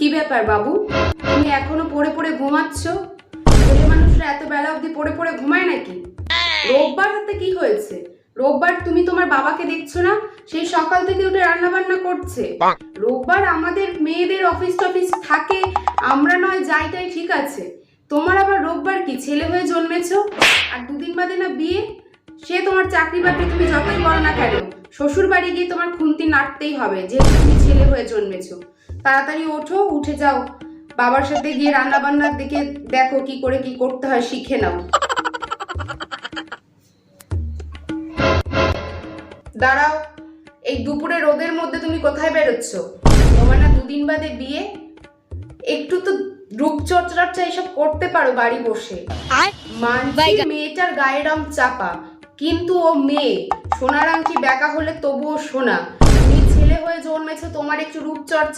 কি ব্যাপার বাবু, তুমি এখনো পড়ে পড়ে ঘুমাচ্ছ? ছেলে মানুষরা এত বেলা অবধি পড়ে পড়ে ঘুমায় নাকি? রোববার হাতে কি হয়েছে? রোববার তুমি তোমার বাবাকে দেখছো না? সেই সকাল থেকে উঠে রান্না বান্না করছে। রোববার আমাদের মেয়েদের অফিস টফিস থাকে, আমরা নয় যাইটাই ঠিক আছে। তোমার আবার রোববার কি, ছেলে হয়ে জন্মেছো? আর দুদিন বাদে না বিয়ে। সে তোমার চাকরি বাকরি তুমি যতই করো না কেন, শ্বশুর বাড়ি গিয়ে তোমার খুন্তি নাড়তেই হবে, যেহেতু তুমি ছেলে হয়ে জন্মেছো। তাড়াতাড়ি ওঠো, উঠে যাও, বাবার সাথে গিয়ে রান্না বান্নার দিকে দেখো, কি করে কি করতে হয় শিখে নাও। দাঁড়াও, এই দুপুরে রোদের মধ্যে তুমি কোথায় বেরোচ্ছ? তোমার না দুদিন বাদে বিয়ে, একটু তো রূপচর্চা এসব করতে পারো বাড়ি বসে। মানছি মেয়েটার গায়ের রং চাপা, কিন্তু ও মেয়ে, সোনার আংটি বেঁকা হলে তবুও সোনা। তুমি ছেলে হয়ে জন্মেছো, তোমার একটু রূপচর্চা